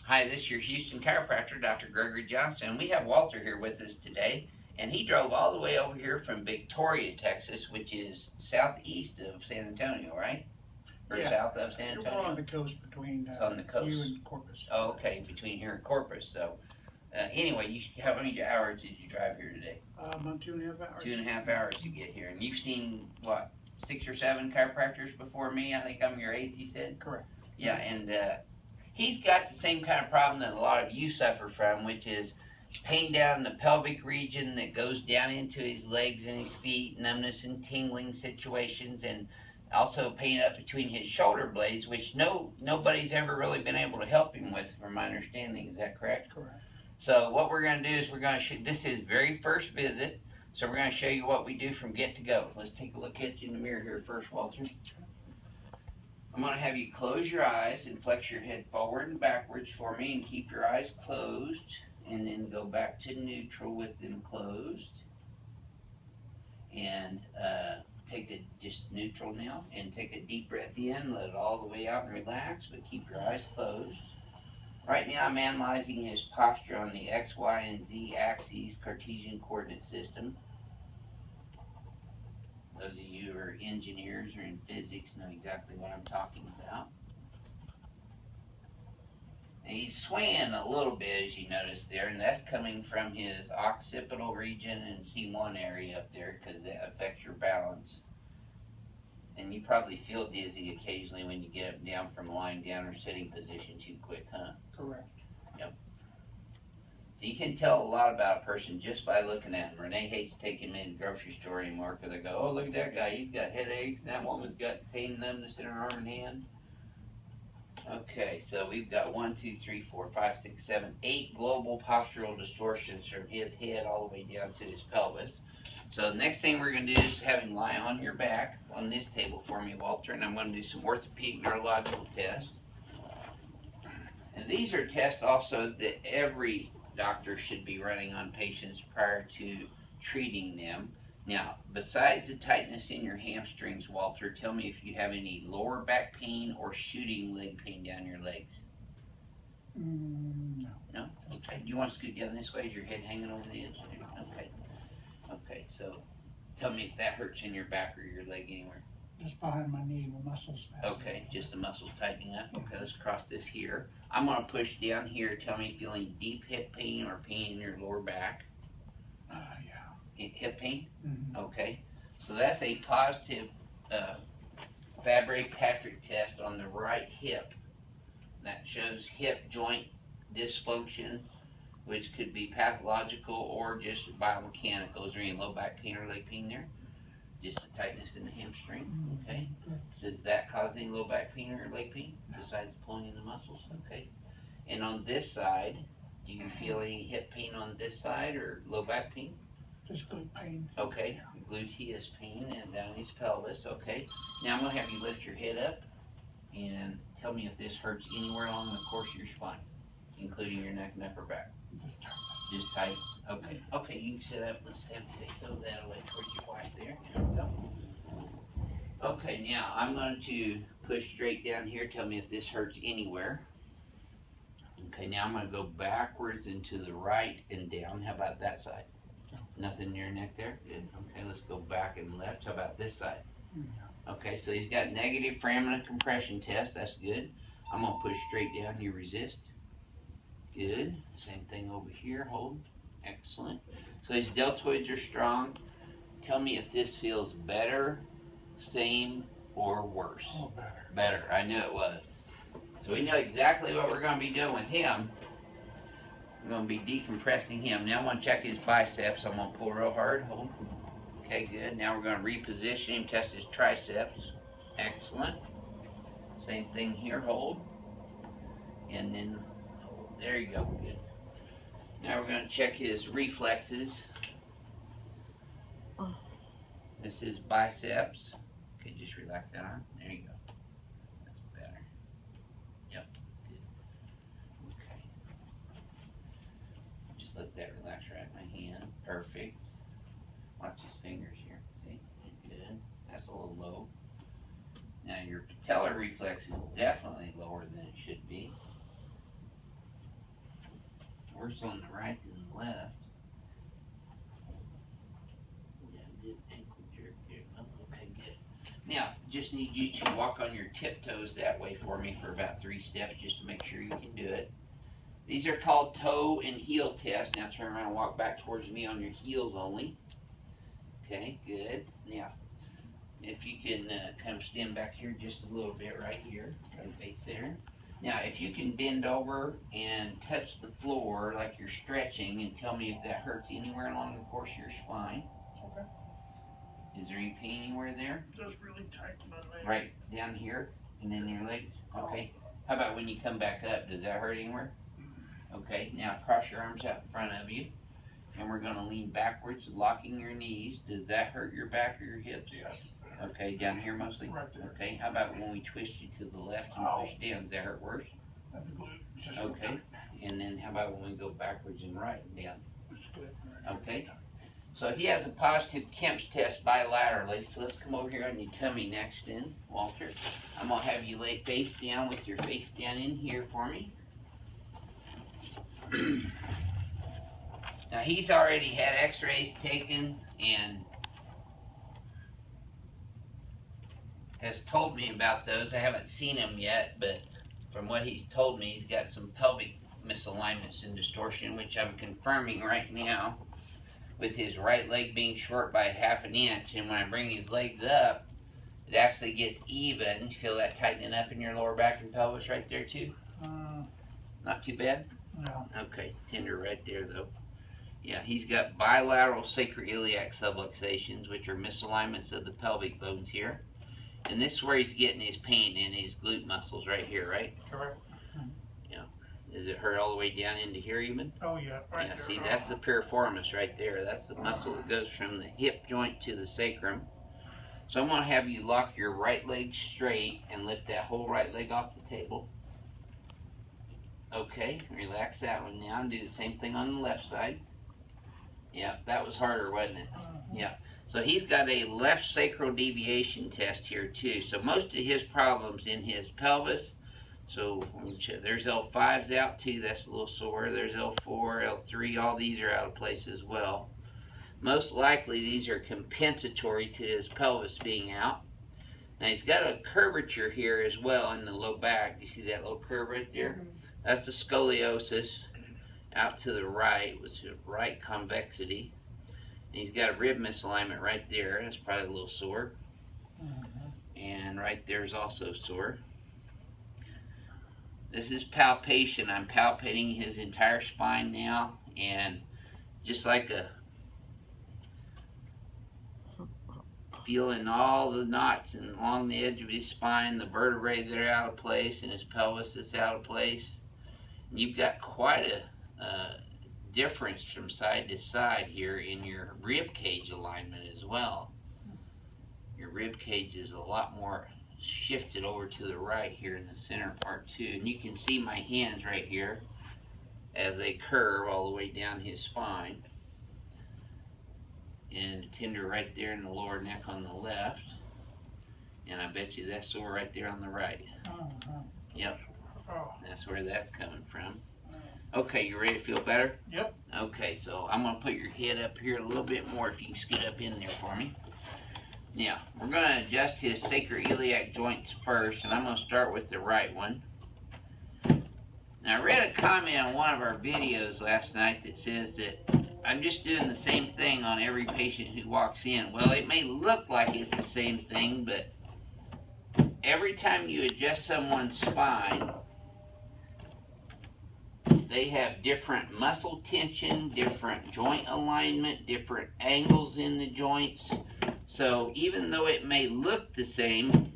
Hi, this is your Houston chiropractor, Dr. Gregory Johnson. We have Walter here with us today, and he drove all the way over here from Victoria, Texas, which is southeast of San Antonio, right? Or Yeah. south of San Antonio? We're on the coast between on the coast. you and Corpus. Oh, okay, between here and Corpus. So, anyway, how many hours did you drive here today? About 2.5 hours. 2.5 hours to get here. And you've seen, what, 6 or 7 chiropractors before me? I think I'm your 8th, you said? Correct. Yeah, and he's got the same kind of problem that a lot of you suffer from, which is pain down in the pelvic region that goes down into his legs and his feet, numbness and tingling situations, and also pain up between his shoulder blades, which nobody's ever really been able to help him with, from my understanding. Is that correct? Correct. So what we're going to do is we're going to show, this is very first visit, so we're going to show you what we do from get to go. Let's take a look at you in the mirror here first, Walter. I'm going to have you close your eyes and flex your head forward and backwards for me, and keep your eyes closed, and then go back to neutral with them closed, and take a just neutral now, and take a deep breath in, let it all the way out and relax, but keep your eyes closed. Right now I'm analyzing his posture on the X, Y, and Z axes Cartesian coordinate system. Those of you who are engineers or in physics know exactly what I'm talking about. And he's swaying a little bit, as you notice there, and that's coming from his occipital region and C1 area up there, because that affects your balance. And you probably feel dizzy occasionally when you get up and down from lying down or sitting position too quick, huh? Correct. Yep. So you can tell a lot about a person just by looking at him. Renee hates taking him in the grocery store anymore because they go, oh, look at that guy. He's got headaches. And that woman's got pain and numbness in her arm and hand. Okay, so we've got 1, 2, 3, 4, 5, 6, 7, 8 global postural distortions from his head all the way down to his pelvis. So the next thing we're going to do is have him lie on your back on this table for me, Walter, and I'm going to do some orthopedic neurological tests. And these are tests also that every doctor should be running on patients prior to treating them. Now, besides the tightness in your hamstrings, Walter, tell me if you have any lower back pain or shooting leg pain down your legs. No. No? Okay. Do you want to scoot down this way? Is your head hanging over the edge? Okay. Okay, so tell me if that hurts in your back or your leg anywhere. Just behind my knee, the muscles. Okay, just the muscles tightening up. Okay, let's cross this here. I'm going to push down here. Tell me if you feel any deep hip pain or pain in your lower back. Yeah. Hip pain? Mm-hmm. Okay. So that's a positive Fabry-Patrick test on the right hip. That shows hip joint dysfunction, which could be pathological or just biomechanical. Is there any low back pain or leg pain there? Just the tightness in the hamstring, okay? So does that cause any low back pain or leg pain besides pulling in the muscles? Okay. And on this side, do you feel any hip pain on this side or low back pain? Just glute pain. Okay, gluteus pain and down his pelvis, okay. Now I'm going to have you lift your head up and tell me if this hurts anywhere along the course of your spine, including your neck and upper back. Just tight? Okay. Okay, you can sit up. Let's have you face over that way towards your wife there. There we go. Okay, now I'm going to push straight down here. Tell me if this hurts anywhere. Okay, now I'm going to go backwards and to the right and down. How about that side? Nothing near your neck there? Good. Okay, let's go back and left. How about this side? Okay, so he's got negative foramen compression test. That's good. I'm going to push straight down. You resist. Good. Same thing over here. Hold. Excellent. So his deltoids are strong. Tell me if this feels better, same, or worse. Oh, better. Better. I knew it was. So we know exactly what we're going to be doing with him. We're going to be decompressing him. Now I'm going to check his biceps. I'm going to pull real hard. Hold. Okay, good. Now we're going to reposition him, test his triceps. Excellent. Same thing here. Hold. And then hold. There you go. Good. Now we're going to check his reflexes. This is biceps. Okay, just relax that arm. There you go. That's better. Yep. Good. Okay. Just let that relax right in my hand. Perfect. Watch his fingers here. See? Good. That's a little low. Now your patellar reflex is definitely lower than it should be. worse on the right than the left. Yeah, good ankle jerk there. Oh, okay, good. Now, just need you to walk on your tiptoes that way for me for about 3 steps just to make sure you can do it. These are called toe and heel tests. Now turn around and walk back towards me on your heels only. Okay, good. Now, if you can kind of stand back here just a little bit right here and face there. Now, if you can bend over and touch the floor like you're stretching and tell me if that hurts anywhere along the course of your spine. Okay. Is there any pain anywhere there? Just really tight in my legs. Right, down here and in your legs? Okay. How about when you come back up? Does that hurt anywhere? Okay, now cross your arms out in front of you. And we're going to lean backwards, locking your knees. Does that hurt your back or your hips? Yes. Okay, down here mostly? Right there. Okay, how about when we twist you to the left and push down? Does that hurt worse? And the glute just Okay, and then how about when we go backwards and right and down? Okay, so he has a positive Kemp's test bilaterally, so let's come over here on your tummy next then, Walter. I'm going to have you lay face down with your face down in here for me. Now he's already had x-rays taken and has told me about those. I haven't seen them yet, but from what he's told me, he's got some pelvic misalignments and distortion, which I'm confirming right now with his right leg being short by 1/2 inch. And when I bring his legs up, it actually gets even. Feel that tightening up in your lower back and pelvis right there too? Not too bad? No. Okay, tender right there though. Yeah, he's got bilateral sacroiliac subluxations, which are misalignments of the pelvic bones here. And this is where he's getting his pain in his glute muscles right here, right? Correct. Yeah. Does it hurt all the way down into here even? Oh, yeah. Right Yeah, there. see, that's the piriformis right there. That's the muscle that goes from the hip joint to the sacrum. So I'm going to have you lock your right leg straight and lift that whole right leg off the table. Okay, relax that one now and do the same thing on the left side. Yeah, that was harder, wasn't it? Yeah. So he's got a left sacral deviation test here too. So most of his problems in his pelvis. So there's L5s out too. That's a little sore. There's L4, L3. All these are out of place as well. Most likely these are compensatory to his pelvis being out. Now he's got a curvature here as well in the low back. You see that little curve right there? That's the scoliosis out to the right with the right convexity. And he's got a rib misalignment right there. That's probably a little sore. And right there is also sore. This is palpation. I'm palpating his entire spine now, and just like feeling all the knots and along the edge of his spine, the vertebrae that are out of place, and his pelvis is out of place. And you've got quite a difference from side to side here in your rib cage alignment as well. Your rib cage is a lot more shifted over to the right here in the center part too. And you can see my hands right here as they curve all the way down his spine. And tender right there in the lower neck on the left. And I bet you that's sore right there on the right. Yep. That's where that's coming from. Okay, you ready to feel better? Yep. Okay, so I'm going to put your head up here a little bit more if you can scoot up in there for me. Now, we're going to adjust his sacroiliac joints first, and I'm going to start with the right one. Now, I read a comment on one of our videos last night that says that I'm just doing the same thing on every patient who walks in. Well, it may look like it's the same thing, but every time you adjust someone's spine, they have different muscle tension, different joint alignment, different angles in the joints. So even though it may look the same,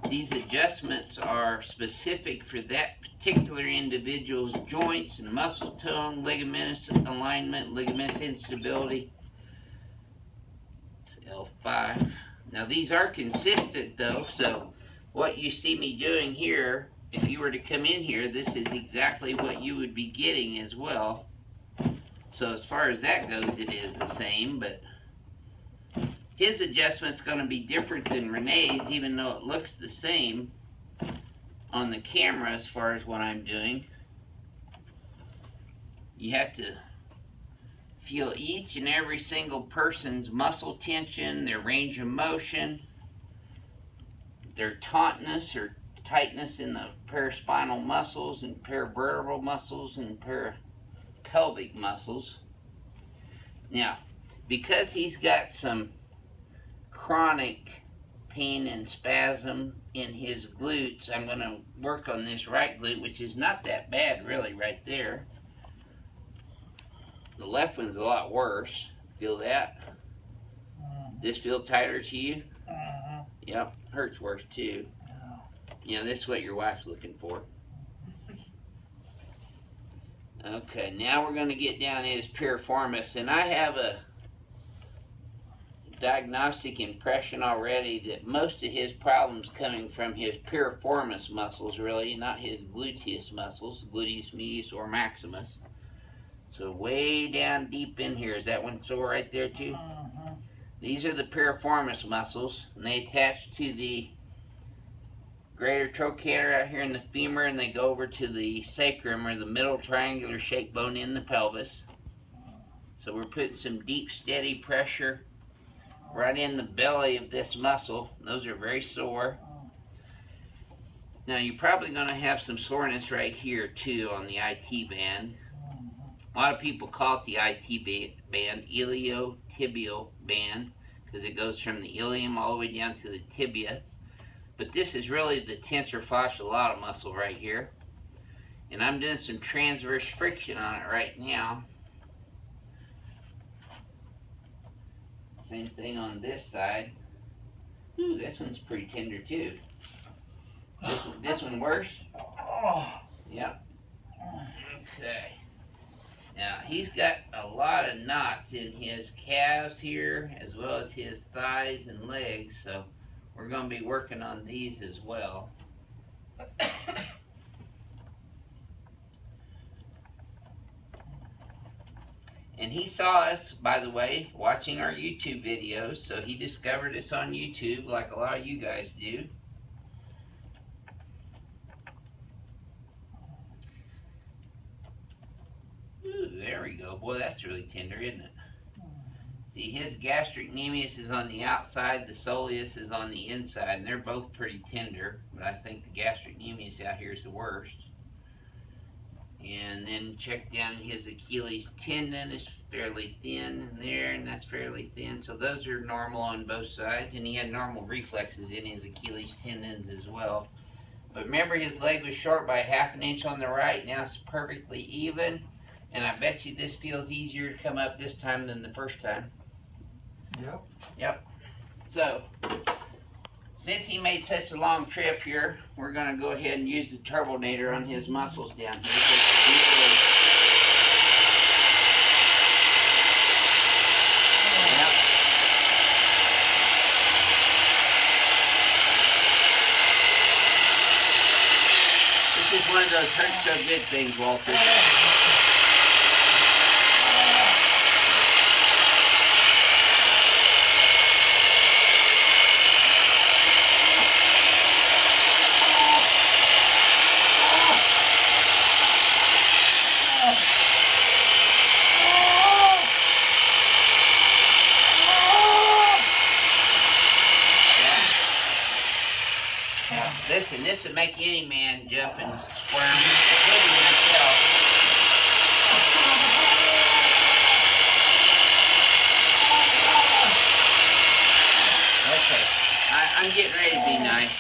these adjustments are specific for that particular individual's joints and muscle tone, ligamentous alignment, ligamentous instability. L5. Now these are consistent though, so what you see me doing here, if you were to come in here, this is exactly what you would be getting as well. So as far as that goes, it is the same, but his adjustment's going to be different than Renee's, even though it looks the same on the camera as far as what I'm doing. You have to feel each and every single person's muscle tension, their range of motion, their tautness or tightness in the paraspinal muscles and paravertebral muscles and parapelvic muscles. Now, because he's got some chronic pain and spasm in his glutes, I'm going to work on this right glute, which is not that bad really right there. The left one's a lot worse. Feel that? This feel tighter to you? Yep, hurts worse too. You know, this is what your wife's looking for. Okay, now we're going to get down to his piriformis, and I have a diagnostic impression already that most of his problems coming from his piriformis muscles, really, not his gluteus muscles, gluteus medius or maximus. So way down deep in here, is that one sore right there too? These are the piriformis muscles, and they attach to the greater trochanter out here in the femur, and they go over to the sacrum, or the middle triangular shaped bone in the pelvis. So we're putting some deep, steady pressure right in the belly of this muscle. Those are very sore. Now you're probably going to have some soreness right here too on the IT band. A lot of people call it the IT band, iliotibial band, because it goes from the ilium all the way down to the tibia. But this is really the tensor fasciolata muscle right here. And I'm doing some transverse friction on it right now. Same thing on this side. Ooh, this one's pretty tender too. This one worse? Yep. Okay. Now, he's got a lot of knots in his calves here, as well as his thighs and legs, so we're going to be working on these as well. And he saw us, by the way, watching our YouTube videos, so he discovered us on YouTube like a lot of you guys do. Ooh, there we go. Boy, that's really tender, isn't it? See, his gastrocnemius is on the outside, the soleus is on the inside, and they're both pretty tender, but I think the gastrocnemius out here is the worst. And then check down his Achilles tendon is fairly thin in there, and that's fairly thin, so those are normal on both sides, and he had normal reflexes in his Achilles tendons as well. But remember, his leg was short by 1/2 inch on the right, now it's perfectly even, and I bet you this feels easier to come up this time than the first time. Yep. Yep. So, since he made such a long trip here, we're going to go ahead and use the turbinator on his muscles down here. Yep. This is one of those hurt so good things, Walter. Listen, this would make any man jump and squirm, including myself. Okay, I'm getting ready to be nice.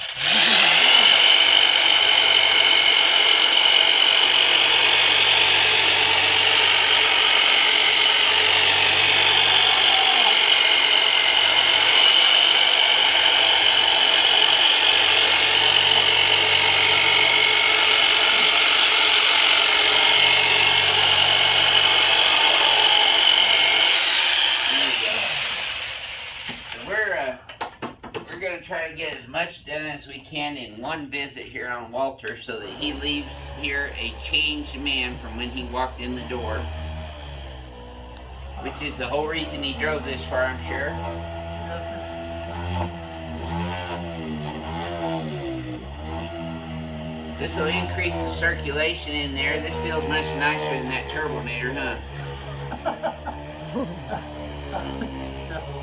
Try to get as much done as we can in one visit here on Walter, so that he leaves here a changed man from when he walked in the door, which is the whole reason he drove this far, I'm sure. This will increase the circulation in there. This feels much nicer than that turbinator, huh?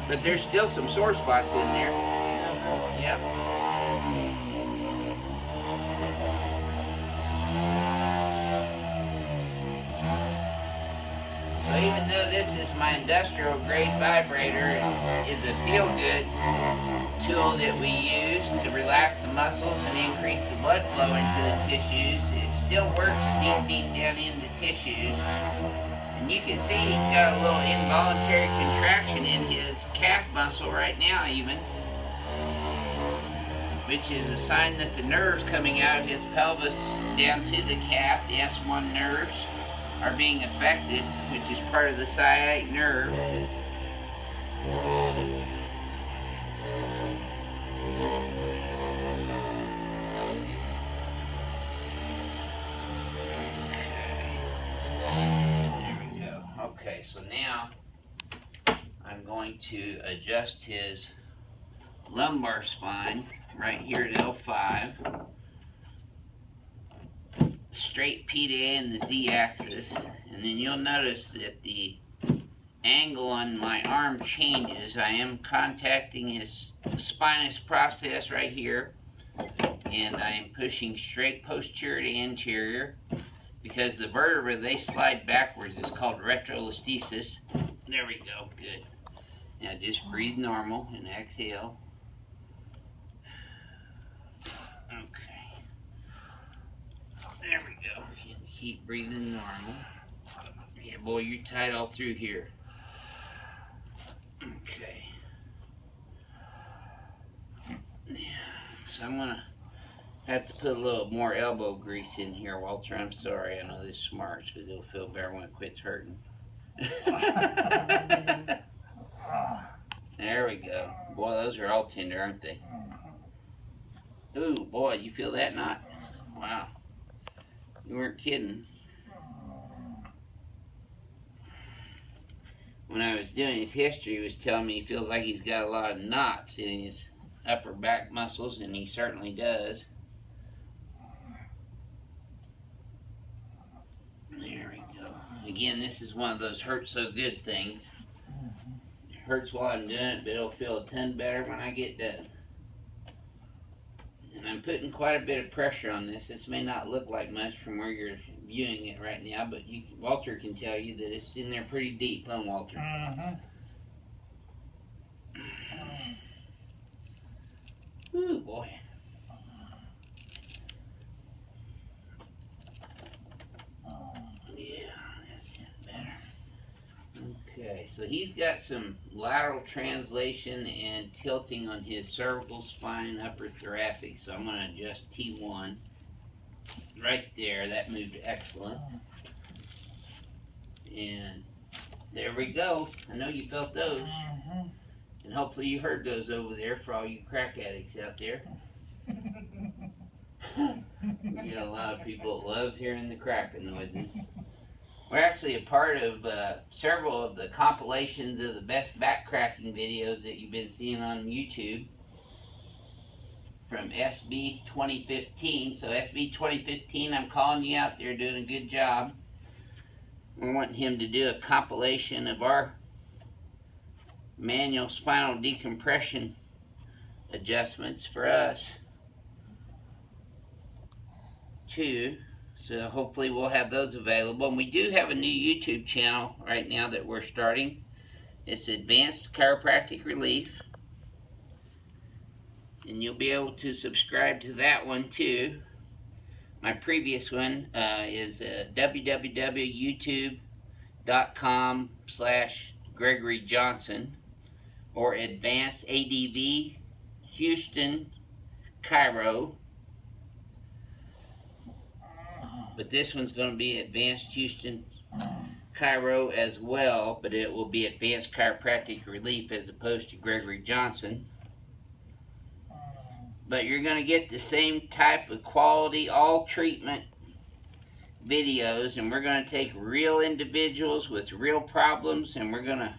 But there's still some sore spots in there. Yep. So even though this is my industrial grade vibrator, is a feel-good tool that we use to relax the muscles and increase the blood flow into the tissues, it still works deep down into tissues. And you can see he's got a little involuntary contraction in his calf muscle right now even, which is a sign that the nerves coming out of his pelvis down to the calf, the S1 nerves, are being affected, which is part of the sciatic nerve. Okay, so now I'm going to adjust his lumbar spine right here at L5. Straight P to A and the Z axis, and then you'll notice that the angle on my arm changes. I am contacting his spinous process right here, and I am pushing straight posterior to anterior because the vertebrae, they slide backwards. It's called retrolisthesis. There we go, good. Now just breathe normal and exhale. Okay. There we go. Keep breathing normal. Yeah, boy, you're tight all through here. Okay. So I'm gonna have to put a little more elbow grease in here, Walter. I'm sorry. I know this smarts, but it'll feel better when it quits hurting. There we go. Boy, those are all tender, aren't they? Ooh, boy, you feel that knot? Wow. You weren't kidding. When I was doing his history, he was telling me he feels like he's got a lot of knots in his upper back muscles, and he certainly does. There we go. Again, this is one of those hurt so good things. It hurts while I'm doing it, but it'll feel a ton better when I get done. And I'm putting quite a bit of pressure on this. This may not look like much from where you're viewing it right now, but Walter can tell you that it's in there pretty deep, huh, Walter? Ooh, boy. Yeah, that's it better. Okay, so he's got some lateral translation and tilting on his cervical spine, upper thoracic, so I'm going to adjust T1. Right there, that moved excellent. And there we go. I know you felt those. And hopefully you heard those over there for all you crack addicts out there. We got a lot of people that loves hearing the cracking noises. We're actually a part of several of the compilations of the best back cracking videos that you've been seeing on YouTube from SB 2015. So SB 2015, I'm calling you out there doing a good job. We want him to do a compilation of our manual spinal decompression adjustments for us too. So hopefully we'll have those available. And we do have a new YouTube channel right now that we're starting. It's Advanced Chiropractic Relief. And you'll be able to subscribe to that one too. My previous one is www.youtube.com/Gregory Johnson or Advanced ADV Houston Chiro. But this one's going to be Advanced Houston Chiro as well, but it will be Advanced Chiropractic Relief as opposed to Gregory Johnson. But you're going to get the same type of quality, all treatment videos, and we're going to take real individuals with real problems, and we're going to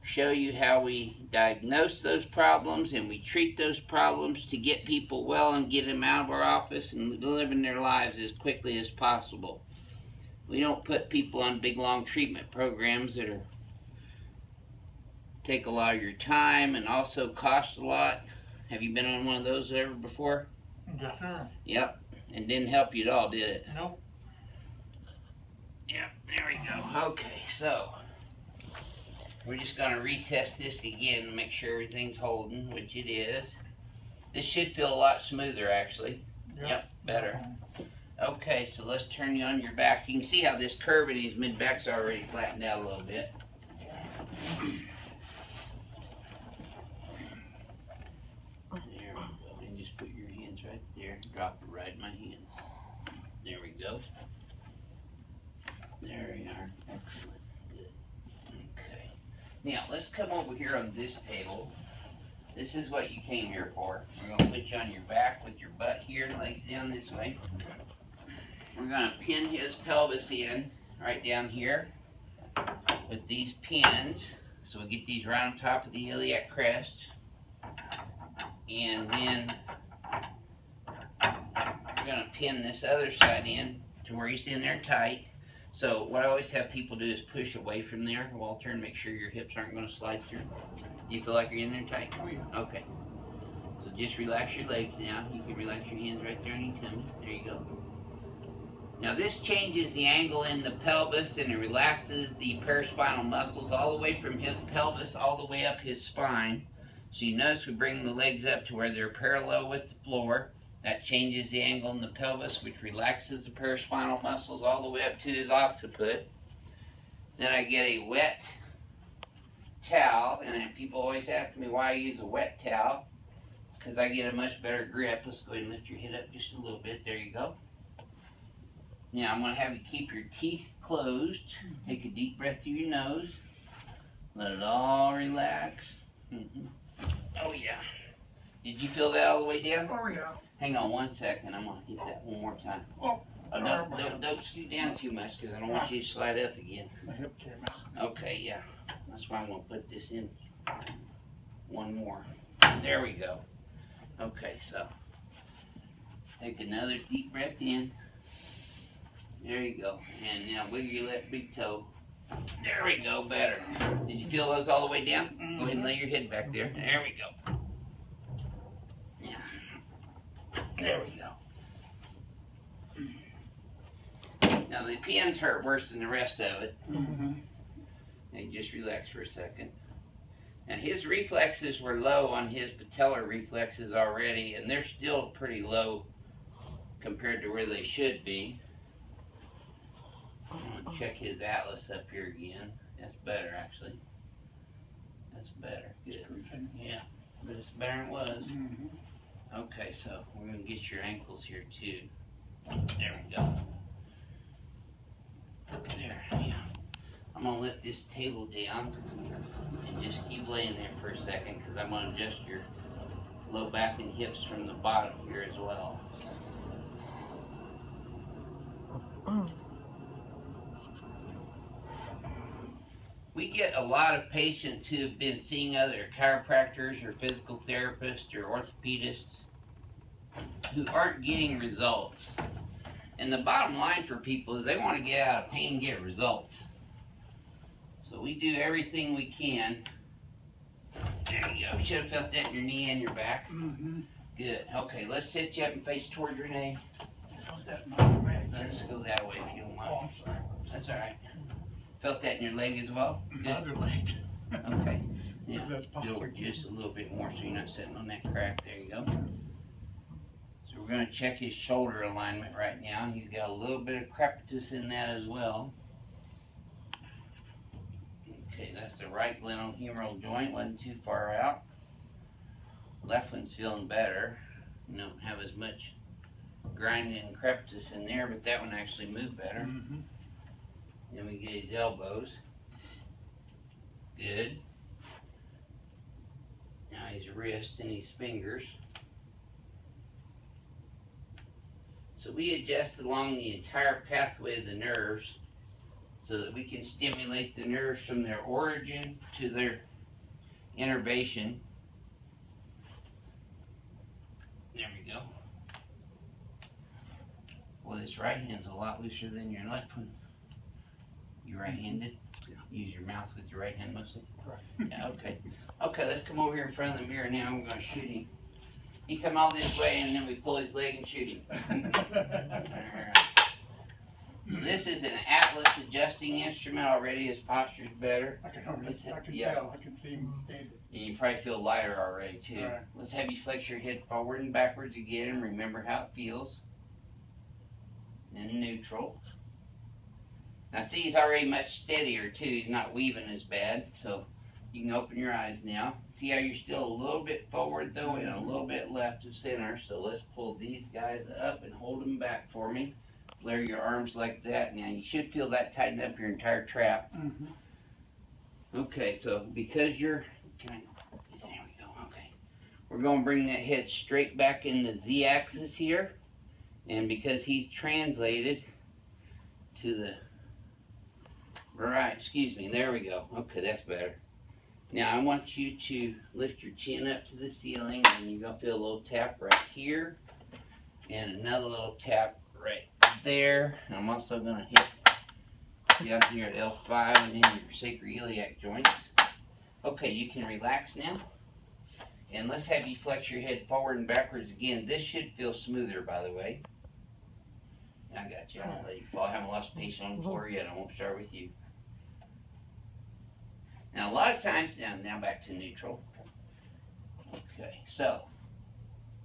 show you how we diagnose those problems and we treat those problems to get people well and get them out of our office and living their lives as quickly as possible. We don't put people on big long treatment programs that are take a lot of your time and also cost a lot. Have you been on one of those ever before? Yes, sir. Yep. And didn't help you at all, did it? Nope. Yep, there we go. Okay, so we're just going to retest this again to make sure everything's holding, which it is. This should feel a lot smoother, actually. Yep, better. Okay, so let's turn you on your back. You can see how this curve in his mid-back's already flattened out a little bit. There we go. And just put your hands right there. Drop it right in my hand. There we go. There we are. Excellent. Good. Okay. Now, let's come over here on this table. This is what you came here for. We're going to put you on your back with your butt here and legs down this way. We're going to pin his pelvis in right down here with these pins. So we get these right on top of the iliac crest. And then we're going to pin this other side in to where he's in there tight. So what I always have people do is push away from there, Walter, and make sure your hips aren't going to slide through. Do you feel like you're in there tight? Oh, yeah. Okay. So just relax your legs now. You can relax your hands right there on your tummy. There you go. Now this changes the angle in the pelvis and it relaxes the paraspinal muscles all the way from his pelvis all the way up his spine. So you notice we bring the legs up to where they're parallel with the floor. That changes the angle in the pelvis, which relaxes the paraspinal muscles all the way up to his occiput. Then I get a wet towel, and then people always ask me why I use a wet towel, because I get a much better grip. Let's go ahead and lift your head up just a little bit. There you go. Now I'm going to have you keep your teeth closed. Take a deep breath through your nose. Let it all relax. Oh yeah. Did you feel that all the way down? Oh, yeah. Hang on 1 second. I'm going to hit that one more time. Oh, Don't scoot down too much because I don't want you to slide up again. my hip came out. Okay, yeah. That's why I'm going to put this in one more. There we go. Okay, so take another deep breath in. There you go. And now wiggle your left big toe. There we go, better. Did you feel those all the way down? Go ahead and lay your head back there. There we go. There we go. Now the pins hurt worse than the rest of it. Now you just relax for a second. Now his reflexes were low on his patellar reflexes already, and they're still pretty low compared to where they should be. I'm going to check his atlas up here again. That's better, actually. That's better. Good. Yeah, but it's better than it was. Okay, so we're going to get your ankles here too. There we go. There, yeah. I'm going to lift this table down and just keep laying there for a second because I'm going to adjust your low back and hips from the bottom here as well. We get a lot of patients who have been seeing other chiropractors or physical therapists or orthopedists who aren't getting results. And the bottom line for people is they want to get out of pain and get results. So we do everything we can. There you go. You should have felt that in your knee and your back. Good. Okay, let's sit you up and face towards Renee. Let's go that way if you don't mind. Oh, I'm sorry. That's all right. Felt that in your leg as well? Good. Other leg. Okay. Yeah. That's possible. Over just a little bit more so you're not sitting on that crack. There you go. So we're going to check his shoulder alignment right now. He's got a little bit of crepitus in that as well. Okay, that's the right glenohumeral joint. Wasn't too far out. Left one's feeling better. You don't have as much grinding and crepitus in there, but that one actually moved better. Then we get his elbows. Good. Now his wrist and his fingers. So we adjust along the entire pathway of the nerves so that we can stimulate the nerves from their origin to their innervation. There we go. Well, this right hand's a lot looser than your left one. You right-handed? Yeah. Use your mouth with your right hand mostly? Right. Yeah, okay. Okay, let's come over here in front of the mirror now. We're going to shoot him. He come all this way, and then we pull his leg and shoot him. Alright. This is an Atlas adjusting instrument already. His posture's better. I can tell. I can see him standing. And you probably feel lighter already, too. Right. Let's have you flex your head forward and backwards again, and remember how it feels. And neutral. Now, see, he's already much steadier, too. He's not weaving as bad, so you can open your eyes now. See how you're still a little bit forward, though, and a little bit left of center. So let's pull these guys up and hold them back for me. Flare your arms like that. Now, you should feel that tighten up your entire trap. Mm-hmm. Okay, so because you're... there we go, okay. We're going to bring that head straight back in the Z-axis here. And because he's translated to the... right, excuse me, there we go. Okay, that's better. Now, I want you to lift your chin up to the ceiling, and you're going to feel a little tap right here. And another little tap right there. I'm also going to hit down here at L5 and in your sacroiliac joints. Okay, you can relax now. And let's have you flex your head forward and backwards again. This should feel smoother, by the way. I got you. I won't let you fall. I haven't lost patience on the floor yet. I won't start with you. Now, a lot of times, now back to neutral. Okay, so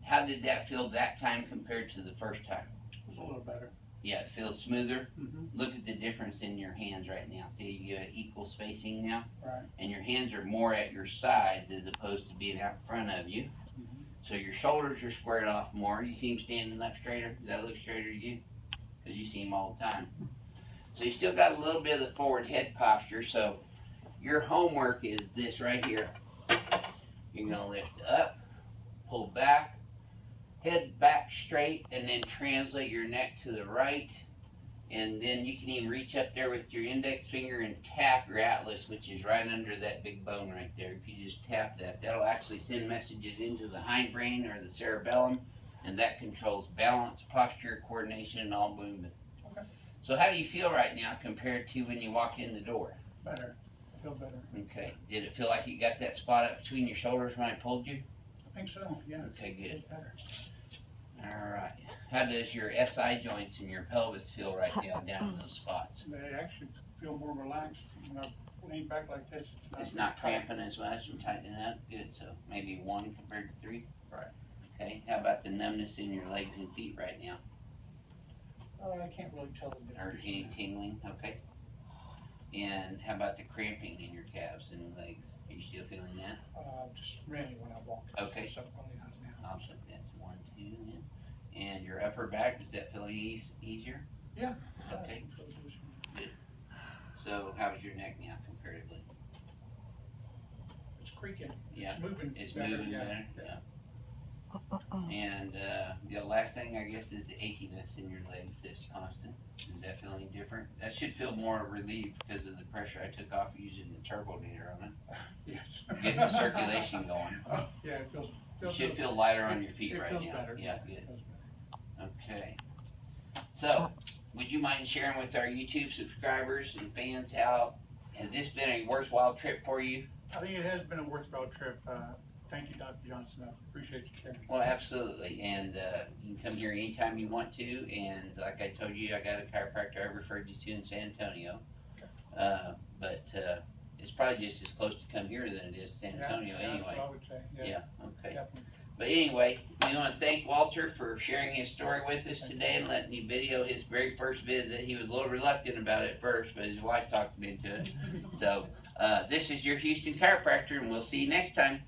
how did that feel that time compared to the first time? It was a little better. Yeah, it feels smoother. Mm-hmm. Look at the difference in your hands right now. See, you get equal spacing now? Right. And your hands are more at your sides as opposed to being out in front of you. Mm-hmm. So your shoulders are squared off more. You see him standing up straighter? Does that look straighter to you? Because you see him all the time. So you still got a little bit of the forward head posture. So your homework is this right here. You're going to lift up, pull back, head back straight, and then translate your neck to the right. And then you can even reach up there with your index finger and tap your atlas, which is right under that big bone right there. If you just tap that, that'll actually send messages into the hindbrain or the cerebellum, and that controls balance, posture, coordination, and all movement. Okay. So how do you feel right now compared to when you walked in the door? Better. I feel better. Okay. Did it feel like you got that spot up between your shoulders when I pulled you? I think so, yeah. Okay, good. It's better. All right. How does your SI joints and your pelvis feel right now down in those spots? They actually feel more relaxed. When I lean back like this, It's not cramping as much and tightening up? Good. So maybe 1 compared to 3? Right. Okay. How about the numbness in your legs and feet right now? I can't really tell the Or difference. any tingling? Okay. And how about the cramping in your calves and legs? Are you still feeling that? Just mainly when I walk. Okay. So only not now. I'll set that to 1, 2 then. And your upper back, does that feel easier? Yeah. Okay. Good. So how's your neck now comparatively? It's creaking. Yeah. It's moving. It's better, moving yeah. better? Yeah. And the last thing, I guess, is the achiness in your legs that's constant. Does that feel any different? That should feel more relieved because of the pressure I took off using the turbonator on it. Yes. Get the circulation going. Oh, yeah, it feels You should feel lighter on your feet it right feels now. Better. Yeah, It good. feels better. Okay. So, would you mind sharing with our YouTube subscribers and fans how has this been a worthwhile trip for you? I think it has been a worthwhile trip. Thank you, Dr. Johnson. I appreciate you sharing. Well, absolutely. And you can come here anytime you want to. And like I told you, I got a chiropractor I referred you to in San Antonio. But it's probably just as close to come here than it is San Antonio yeah, anyway. That's what I would say. Yeah, okay. Definitely. But anyway, we want to thank Walter for sharing his story with us today and letting you video his very first visit. He was a little reluctant about it at first, but his wife talked him into it. So this is your Houston chiropractor, and we'll see you next time.